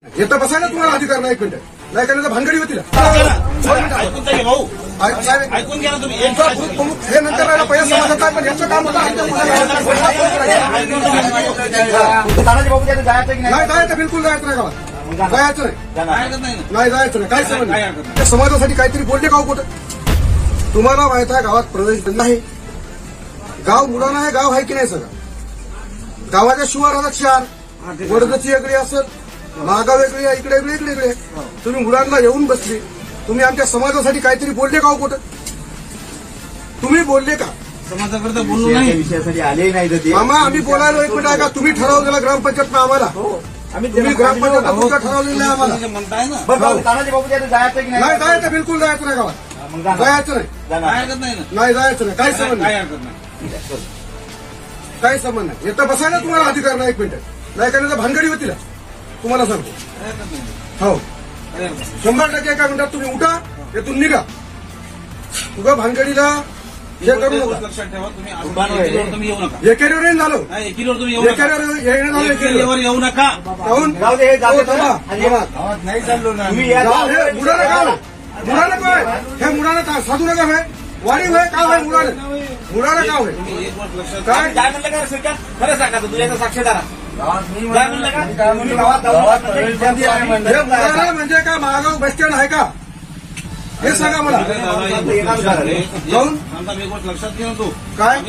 येतं बसायला तुम्हाला अधिकार नाही. एक मिनिट नाही करण्याचा भानगडी होती ऐकून घ्या भाऊ, ऐकून घ्या ना तुम्ही. हे नंतर राहिला पहिल्या समाजात आहे, पण याचं काम होतं नाही जायचं, बिलकुल जायचं नाही गावात, जायचं नाही जायचं नाही. काय समज समाजासाठी काहीतरी बोलले गाव कुठं? तुम्हाला माहित आहे गावात प्रवेश बंद आहे. गाव मुलांना आहे, गाव आहे की नाही सगळं? गावाच्या शिवाराला चार वडदची वेगळी असेल, मागा वेगळी आहे, इकडे वेगळी इकडे. तुम्ही मुलांना येऊन बसले, तुम्ही आमच्या समाजासाठी काहीतरी बोलले गाव कुठं? तुम्ही बोलले का? समाजाकडे बोललो नाही, विषयासाठी आले नाही. मामा आम्ही बोलायला एक मिनिट आहे का? तुम्ही ठरवलेलं ग्रामपंचायतनं आम्हाला, तुम्ही ग्रामपंचायत ठरवलेलं आहे आम्हाला. म्हणताय ना, नाही जायचं, बिलकुल जायचं नाही गावात, जायचं नाही जायचं नाही. काही संबंध नाही, काही संबंध नाही. येतं बसायला तुम्हाला अधिकार नाही. एक मिनिट नाही करण्याचा भानगडी होती ना, तुम्हाला सांगतो. हो 100% एका मिनिटात तुम्ही उठा, येथून निघा. तुझ्या भानगडीला हे करू नका. लक्षात ठेवा, तुम्ही येऊ नका. एकेरीवर येऊन झालो, एकीवर तुम्ही येऊ नका, एकीवर येऊ नका. काहून? नाही चाललो ना, मुलाला काय हे मुलाला काय साधू नका होय, वाणी होय का होय? मुलाला का होय? काय म्हणलं का? खरं सांगा, तू याचा साक्षीदार म्हणजे का महागाव बस स्टँड आहे का? हे सांगा मला. लक्षात घेऊन तू काय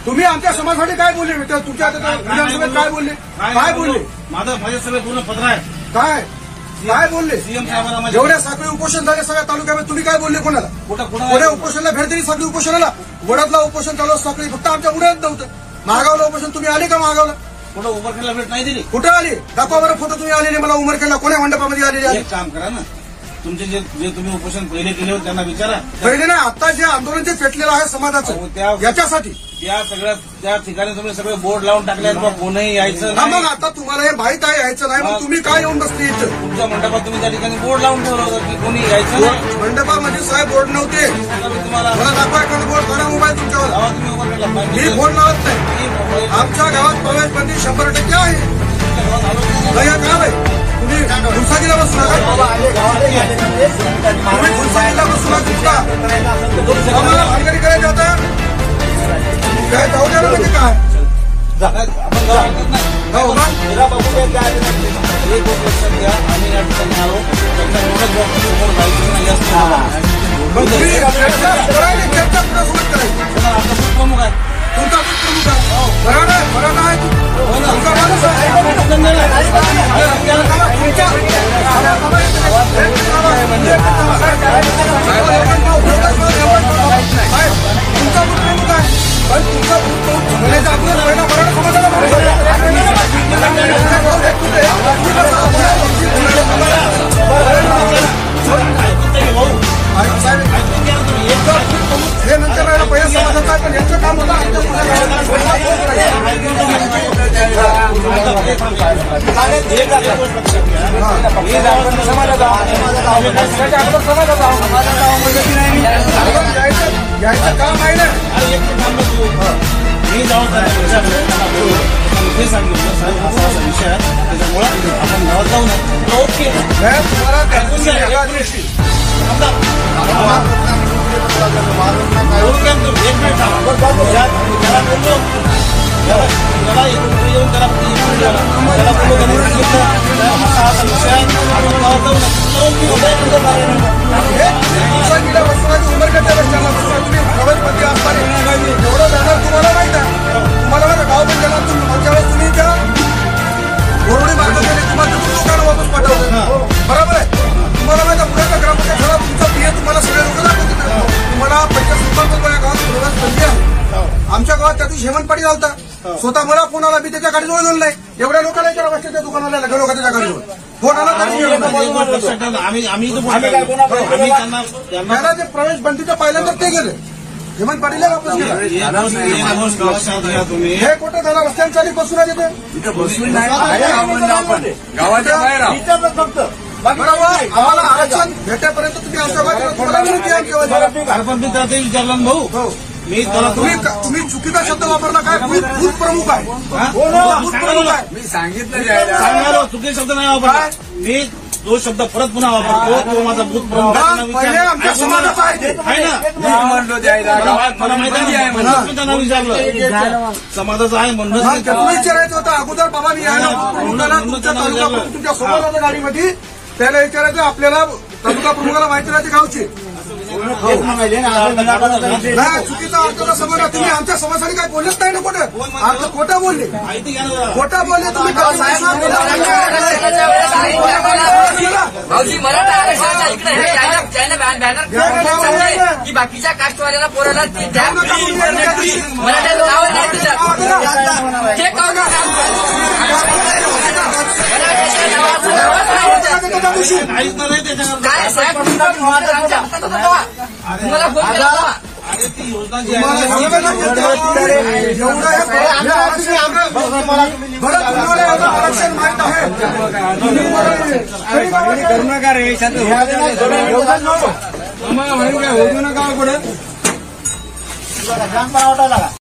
तुम्ही आमच्या समाजासाठी काय बोलले? तुमच्या विधानसभेत काय बोलले? काय बोलले? माझ्या सगळं पूर्ण पत्र आहे. काय बोलले? सीएम साहेबांना जेवढे साखळी उपोषण झाले सगळ्या तालुक्यामध्ये, तुम्ही काय बोलले? कोणाला? पुढे उपोषणाला भेट दिली साखळी उपोषणाला? वडातला उपोषण चालू साखळी, फक्त आमच्या उड्यात नव्हतं. महागावला उपोषण तुम्ही आले का? महागावला कुठं उमरखेडला भेट नाही दिली? कुठं आली? दाखवा बरं फोटो. तुम्ही आलेले मला उमरखेडला कोण्या मंडपामध्ये आलेले? एक काम करा ना, तुमचे जे तुम्ही उपोषण पहिले केले होते त्यांना विचारा. पहिले ना, आता जे आंदोलन जे पेटलेलं आहे समाजाचं, याच्यासाठी त्या ठिकाणी तुम्ही सगळे बोर्ड लावून टाकले, कोणीही यायचं नाही. मग आता तुम्हाला हे माहित आहे यायचं नाही, मग तुम्ही काय येऊन बसले इथं? तुमच्या मंडपात तुम्ही त्या ठिकाणी बोर्ड लावून ठेवलं होतं की कोणी यायचं नाही. मंडपामध्ये साहेब बोर्ड नव्हते. तुम्हाला मला दाखवा एखादा बोर्ड, करा मोबाईल तुमच्यावर. तुम्ही उमरखेडला मी बोर्ड लावत नाही. आमच्या गावात प्रवेश बंदी 100% आहे. काम आहे. तुम्ही खुलसागीला बसू नका, तुम्ही खुलसागीला बसू नका. आम्हाला भानगडी करायची आता काय जाऊ द्या ना, म्हणजे काय? हो ना, एक गोष्ट लक्षात घ्या, आम्ही या ठिकाणी आलो, त्यांना एवढंच समोर जायचं नाही, जास्त चर्चा कुणासोबत करायची? आपला प्रमुख आहे, तुमचा प्रमुख आहे, बरोबर आहे. तुमचा माणूस आहे. तुमचा प्रमुख आहे, पण तुमचा आपल्याला पहिला मराठा समाजाला हे नंतर राहिला पहिल्या समाजात आहे, पण याचं काम होतं यायचं काम आहे ना. मी जाऊन ते सांगितलं साहेब असा असा विषय आहे, त्याच्यामुळे आपण गावात जाऊ नये. ओके, तुम्हाला त्याला बोललो, त्याला येऊन त्याला विषय आहे, आपण गावात जाऊ उमरखेडच्या बसस्टँडला बसला तुम्ही प्रवेशमध्ये असताना एवढं जाणार तुम्हाला माहित आहे. तुम्हाला माहिती गाव पण गेला, मागच्या वेळेस तुम्ही त्या बोरवडी मार्ग गेले, तुम्हाला लोकांना वापस पाठवलं, बरोबर आहे. तुम्हाला माहिती आहे पुढे ग्रामपंचायत झाला, तुमचा पीए तुम्हाला सगळे लोक दाखवतात. तुम्हाला 50 रुपये गावात प्रवेश बंदी आहे. आमच्या गावात त्या दिवशी हेमंत पाटील होता, स्वतः मला फोन आला, मी त्याच्या गाडीजवळ गेलो नाही. एवढ्या लोकांना विचारा बसच्या दुकानाला गेलो का त्याच्या गाडीजवळ फोन आला. त्याला जे प्रवेश बंदीचं पहिल्यांदा ते गेले, हेमंत पाटील वापस गेला. हे कुठं झाला? रस्त्याने चाली बसून आहे तिथे गावाच्या बाहेर फक्त. आम्हाला आरक्षण भेटेपर्यंत तुम्ही आमच्या विचारलं भाऊ, मी त्याला तुम्ही चुकीचा शब्द वापरला काय? बूथ प्रमुख आहे. बूथ प्रमुख आहे. मी सांगितलं जायला सांगणार चुकीचे शब्द नाही वापरला. मी तो शब्द परत पुन्हा वापरतो. तो माझा बूथ प्रमुख पहिले आमच्या समाजाचा आहे ते. आहे ना. मी म्हणलो जायला गावात मला माहिती आहे म्हणून त्यांना विचारलं. समाजाचं आहे म्हणून त्याला विचारायचं होतं अगोदर बाबांनी यायला प्रमुखाला तुमच्या तालुका प्रमुख तुमच्या सोबत होतं गाडीमध्ये. त्याला विचारायचं आपल्याला तालुका प्रमुखाला माहिती राहते गावची. नाही चुकीचा अर्थ समजा तुम्ही आमच्या समाजासाठी काही बोललेच नाही ना कुठं. अर्थ खोटं बोलले. माहिती घ्या ना. खोटं बोलले तुम्ही. भाऊजी मराठा आरक्षणाच्या इकडे हे ज्यानं बॅनर की बाकीच्या कास्टवाल्याला पोराला ते द्या मराठ्याचं नाव नाही त्याच्यात. हे काम काहीच नाही त्याच्यावर. काय साहेब तुम्हाला आमच्या हातात होतं तेव्हा. तुम्हाला फोन केला तेव्हा. अरे ती योजना जी एवढं आहे आरक्षण माहित आहे. करू नका रे शांत होऊ नका पुढे